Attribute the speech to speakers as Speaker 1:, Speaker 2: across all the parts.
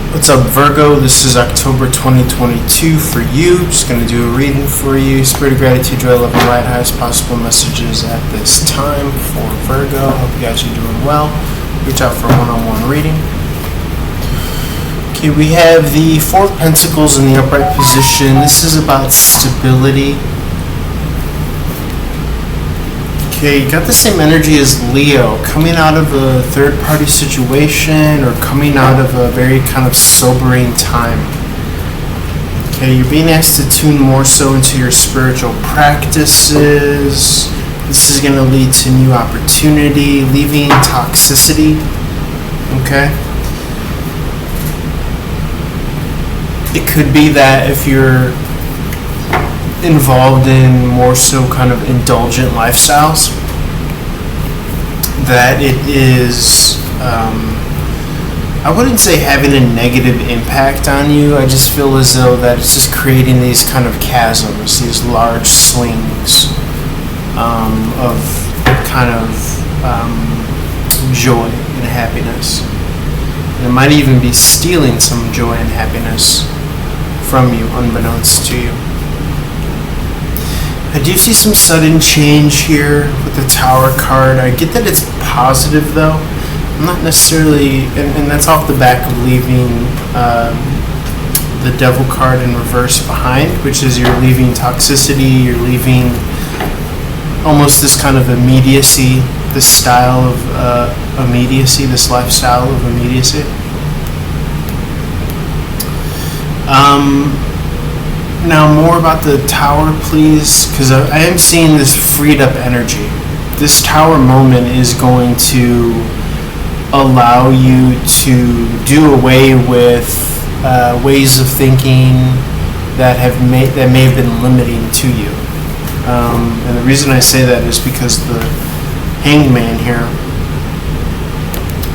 Speaker 1: What's up, Virgo? This is October 2022 for you. Just going to do a reading for you. Spirit of gratitude, joy, love, and light. Highest possible messages at this time for Virgo. Hope you guys are doing well. Reach out for a one-on-one reading. Okay, we have the Four of Pentacles in the upright position. This is about stability. Okay, you got the same energy as Leo, coming out of a third-party situation or coming out of a very kind of sobering time. Okay, you're being asked to tune more so into your spiritual practices. This is going to lead to new opportunity, leaving toxicity. Okay? It could be that if you're involved in more so kind of indulgent lifestyles, that it is I wouldn't say having a negative impact on you. I just feel as though that it's just creating these kind of chasms, these large swings of kind of joy and happiness, and it might even be stealing some joy and happiness from you unbeknownst to you. I do see some sudden change here with the Tower card. I get that it's positive though. I'm not necessarily, and that's off the back of leaving the Devil card in reverse behind, which is you're leaving toxicity, you're leaving almost this kind of immediacy, this style of immediacy, this lifestyle of immediacy. Now more about the Tower, please, because I am seeing this freed up energy. This Tower moment is going to allow you to do away with ways of thinking that may have been limiting to you. And the reason I say that is because the Hangman here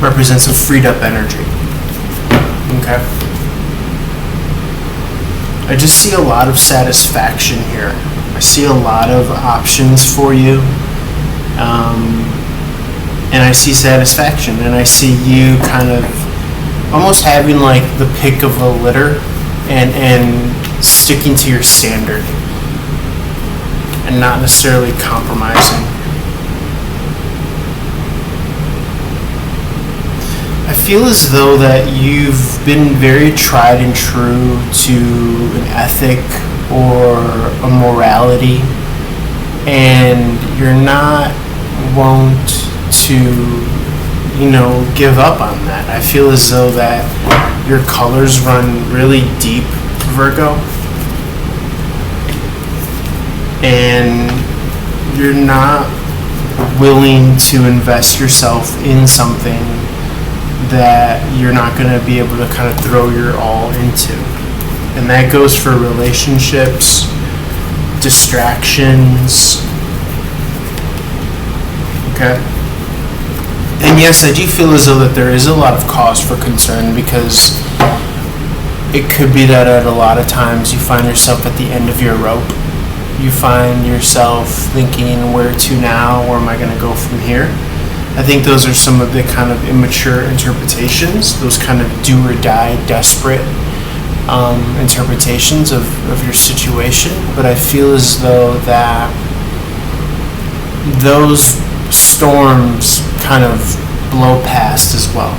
Speaker 1: represents a freed up energy. Okay. I just see a lot of satisfaction here. I see a lot of options for you. And I see satisfaction. And I see you kind of almost having like the pick of a litter and sticking to your standard. And not necessarily compromising. I feel as though that you've been very tried and true to an ethic or a morality, and you're not wont to, give up on that. I feel as though that your colors run really deep, Virgo, and you're not willing to invest yourself in something that you're not going to be able to kind of throw your all into. And that goes for relationships, distractions. Okay? And yes, I do feel as though that there is a lot of cause for concern, because it could be that at a lot of times you find yourself at the end of your rope. You find yourself thinking, where to now? Where am I going to go from here? I think those are some of the kind of immature interpretations, those kind of do or die, desperate interpretations of your situation. But I feel as though that those storms kind of blow past as well.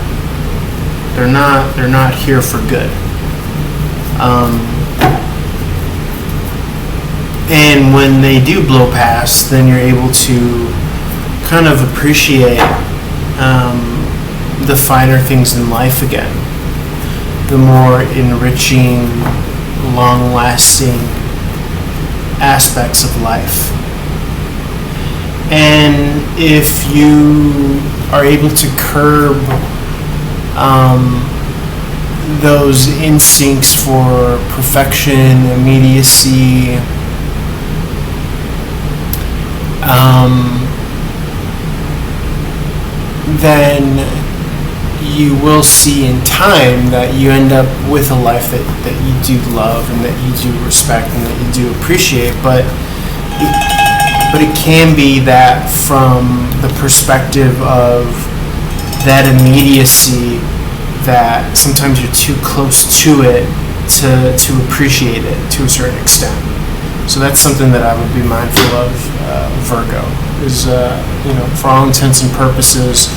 Speaker 1: They're not here for good. And when they do blow past, then you're able to kind of appreciate the finer things in life again, the more enriching, long-lasting aspects of life. And if you are able to curb those instincts for perfection, immediacy, then you will see in time that you end up with a life that you do love and that you do respect and that you do appreciate. But it can be that from the perspective of that immediacy that sometimes you're too close to it to appreciate it to a certain extent. So that's something that I would be mindful of. Virgo is, for all intents and purposes,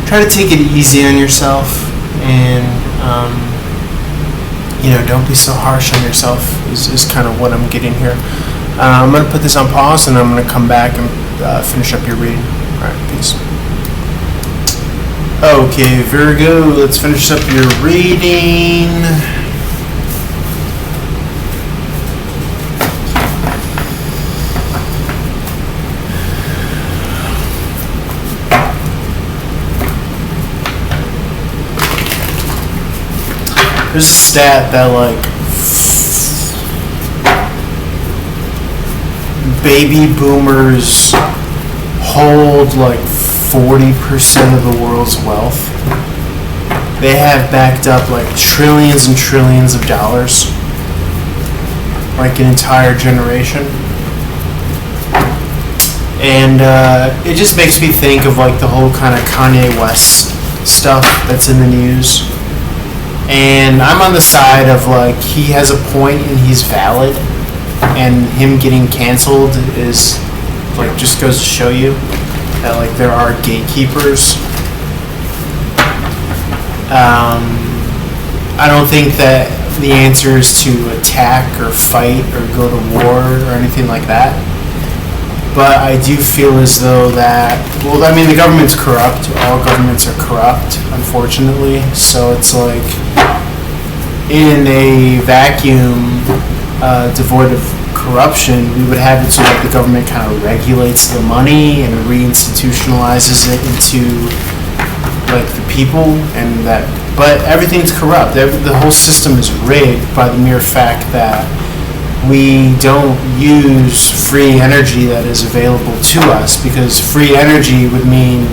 Speaker 1: try to take it easy on yourself, and don't be so harsh on yourself. Is kind of what I'm getting here. I'm going to put this on pause, and I'm going to come back and finish up your reading. All right, peace. Okay, Virgo, let's finish up your reading. There's a stat that baby boomers hold 40% of the world's wealth. They have backed up trillions and trillions of dollars, an entire generation. And it just makes me think of the whole kind of Kanye West stuff that's in the news. And I'm on the side of he has a point and he's valid, and him getting canceled is just goes to show you that there are gatekeepers. I don't think that the answer is to attack or fight or go to war or anything like that. But I do feel as though that, the government's corrupt. All governments are corrupt, unfortunately. So it's in a vacuum devoid of corruption, we would have it so that the government kind of regulates the money and reinstitutionalizes it into the people, and that. But everything's corrupt. The whole system is rigged by the mere fact that we don't use free energy that is available to us, because free energy would mean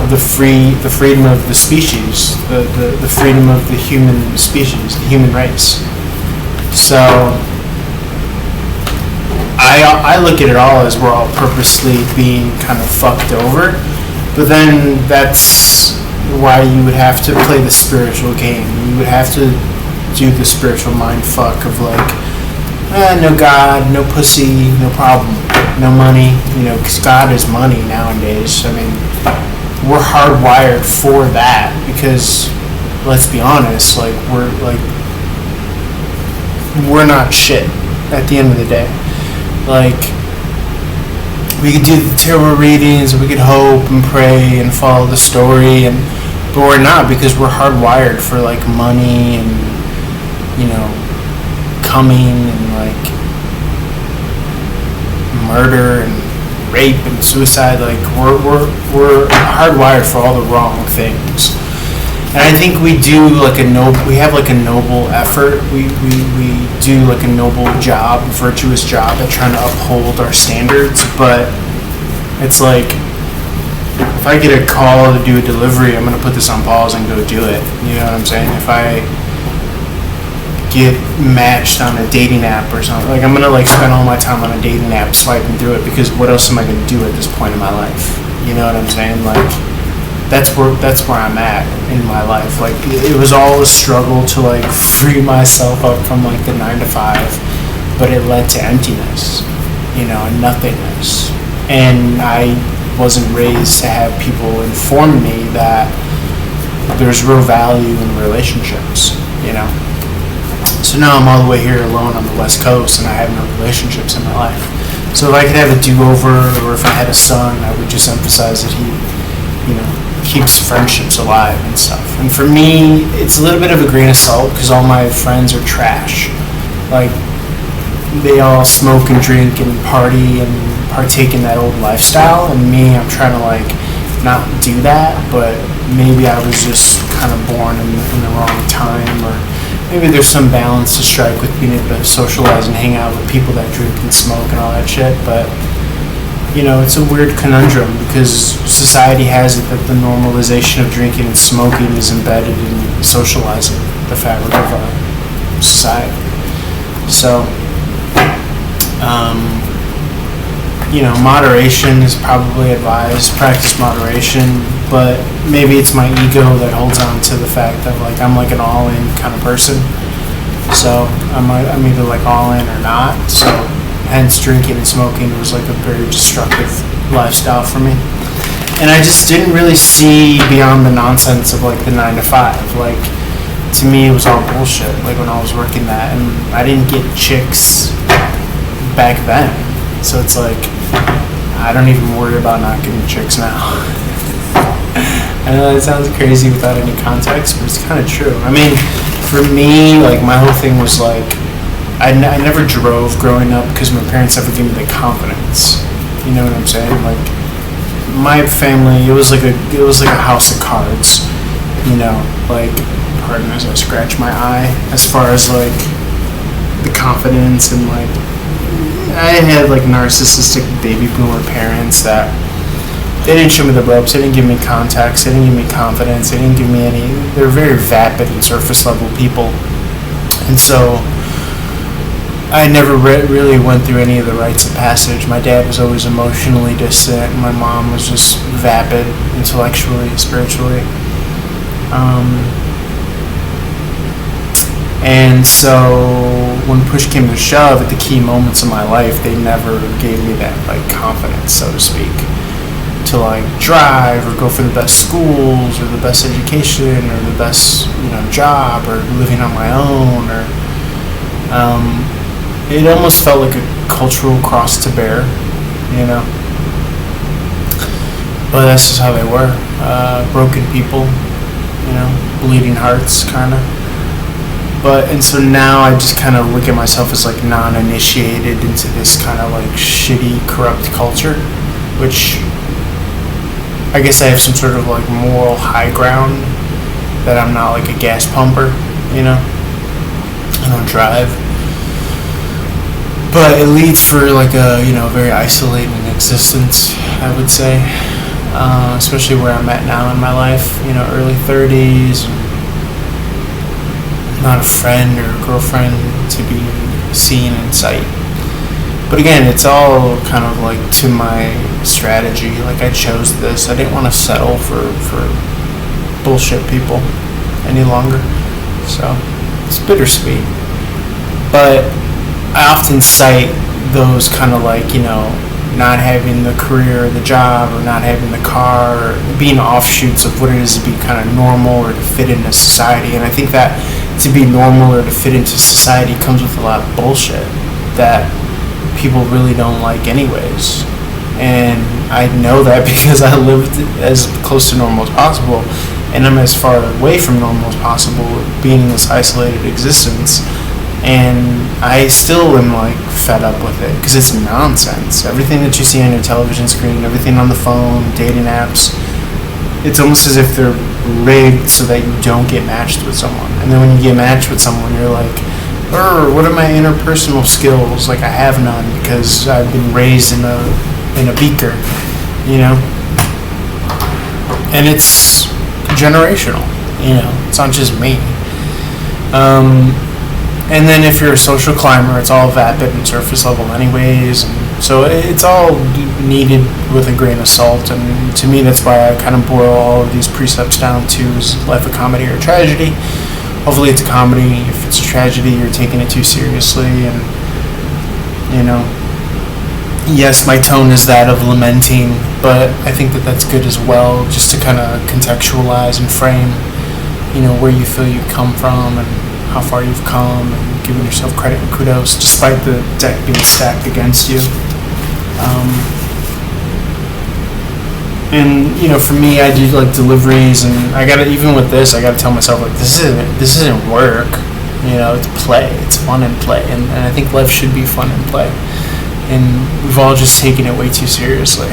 Speaker 1: the freedom of the species, the freedom of the human species, the human race. So I look at it all as we're all purposely being kind of fucked over, but then that's why you would have to play the spiritual game. You would have to do the spiritual mind fuck of no God, no pussy, no problem, no money, because God is money nowadays. We're hardwired for that, because let's be honest, we're not shit at the end of the day. We could do the tarot readings, we could hope and pray and follow the story, but we're not, because we're hardwired for money and coming and murder and rape and suicide. We're hardwired for all the wrong things. And I think we do we have a noble effort. We do a noble job, virtuous job at trying to uphold our standards. But it's if I get a call to do a delivery, I'm gonna put this on pause and go do it. You know what I'm saying? If I get matched on a dating app or something, I'm gonna spend all my time on a dating app swiping through it, because what else am I gonna do at this point in my life? You know what I'm saying? That's where I'm at in my life. It was all a struggle to free myself up from the 9 to 5, but it led to emptiness, and nothingness. And I wasn't raised to have people inform me that there's real value in relationships, So now I'm all the way here alone on the West Coast, and I have no relationships in my life. So if I could have a do-over, or if I had a son, I would just emphasize that he, keeps friendships alive and stuff. And for me, it's a little bit of a grain of salt, because all my friends are trash. They all smoke and drink and party and partake in that old lifestyle, and me, I'm trying to not do that, but maybe I was just kind of born in the wrong time, or maybe there's some balance to strike with being able to socialize and hang out with people that drink and smoke and all that shit. But it's a weird conundrum, because society has it that the normalization of drinking and smoking is embedded in socializing, the fabric of our society. So moderation is probably advised. Practice moderation, but maybe it's my ego that holds on to the fact that like I'm like an all-in kind of person. So I'm either like all in or not. So hence drinking and smoking was like a very destructive lifestyle for me. And I just didn't really see beyond the nonsense of like the 9 to 5. Like to me it was all bullshit. Like when I was working that, and I didn't get chicks back then. So it's like I don't even worry about not getting chicks now. I know that sounds crazy without any context, but it's kind of true. I mean, for me, like my whole thing was like I never drove growing up because my parents never gave me the confidence. You know what I'm saying? Like my family, it was like a house of cards. Like pardon as I scratch my eye. As far as like the confidence and like I had like narcissistic baby boomer parents that they didn't show me the ropes, they didn't give me context, they didn't give me confidence, they didn't give me any. They're very vapid and surface level people, and so I never really went through any of the rites of passage. My dad was always emotionally distant, and my mom was just vapid intellectually, spiritually. And so when push came to shove at the key moments of my life, they never gave me that like confidence, so to speak, to like drive or go for the best schools or the best education or the best job or living on my own or it almost felt like a cultural cross to bear, but that's just how they were. Broken people, bleeding hearts, kind of. And so now I just kind of look at myself as like non-initiated into this kind of like shitty, corrupt culture, which I guess I have some sort of like moral high ground that I'm not like a gas pumper, I don't drive. But it leads for like a, very isolating existence, I would say, especially where I'm at now in my life, early 30s, not a friend or a girlfriend to be seen in sight. But again, it's all kind of like to my strategy. Like I chose this. I didn't want to settle for bullshit people any longer. So it's bittersweet. But I often cite those kind of like, not having the career or the job or not having the car or being offshoots of what it is to be kind of normal or to fit into society. And I think that to be normal or to fit into society comes with a lot of bullshit that people really don't like anyways. And I know that because I lived as close to normal as possible, and I'm as far away from normal as possible being in this isolated existence. And I still am like fed up with it because it's nonsense. Everything that you see on your television screen, everything on the phone, dating apps, it's almost as if they're rigged so that you don't get matched with someone. And then when you get matched with someone, you're like, what are my interpersonal skills? Like I have none because I've been raised in a beaker, And it's generational, It's not just me. And then if you're a social climber, it's all vapid and surface level anyways. And so it's all needed with a grain of salt. And to me, that's why I kind of boil all of these precepts down to is life a comedy or a tragedy? Hopefully it's a comedy. If it's a tragedy, you're taking it too seriously. And, yes, my tone is that of lamenting, but I think that that's good as well, just to kind of contextualize and frame, where you feel you come from and how far you've come, and giving yourself credit and kudos despite the deck being stacked against you. And for me, I do like deliveries, and I gotta, even with this, I gotta tell myself like this isn't work. It's play. It's fun and play, and I think life should be fun and play. And we've all just taken it way too seriously.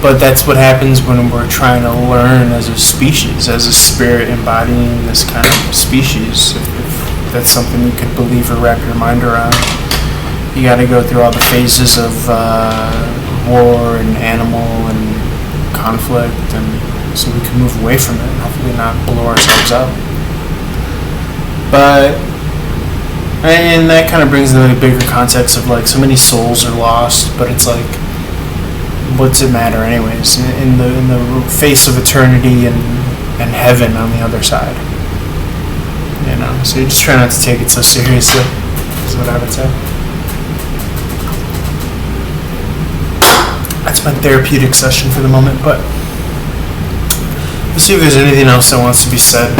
Speaker 1: But that's what happens when we're trying to learn as a species, as a spirit embodying this kind of species. If that's something you could believe or wrap your mind around, you got to go through all the phases of war and animal and conflict, and so we can move away from it and hopefully not blow ourselves up. But And that kind of brings into the bigger context of like so many souls are lost, but it's like, what's it matter anyways? In the face of eternity and heaven on the other side, you know. So you just try not to take it so seriously. Is what I would say. That's my therapeutic session for the moment, but let's see if there's anything else that wants to be said.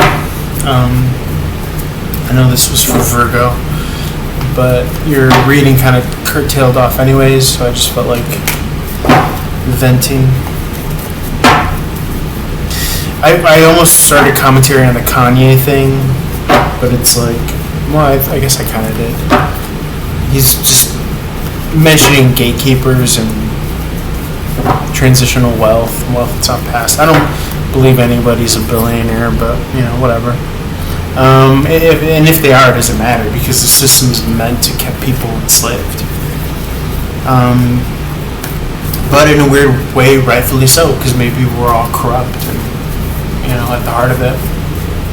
Speaker 1: I know this was for Virgo, but your reading kind of curtailed off anyways, so I just felt like venting. I almost started commentary on the Kanye thing, but it's like, well, I guess I kind of did. He's just mentioning gatekeepers and transitional wealth that's not passed. I don't believe anybody's a billionaire, but you know, whatever. If they are, it doesn't matter because the system's meant to keep people enslaved. But in a weird way, rightfully so, because maybe we're all corrupt, and you know, at the heart of it,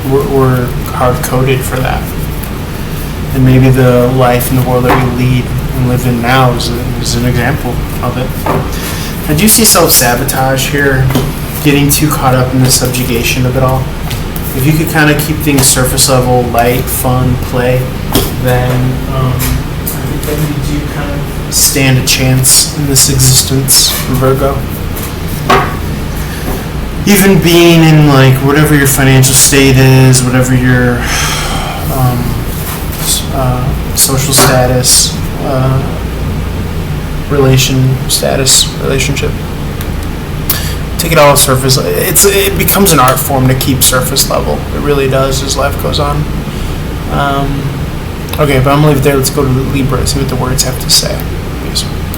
Speaker 1: we're hard coded for that. And maybe the life in the world that we lead and live in now is an example of it. I do see self-sabotage here, getting too caught up in the subjugation of it all. If you could kind of keep things surface level, light, fun, play, then I think that you do kind of stand a chance in this existence, Virgo. Even being in like whatever your financial state is, whatever your social status, relationship. Take it all surface. It becomes an art form to keep surface level. It really does as life goes on. Okay, but I'm gonna leave it there. Let's go to Libra and see what the words have to say. Peace.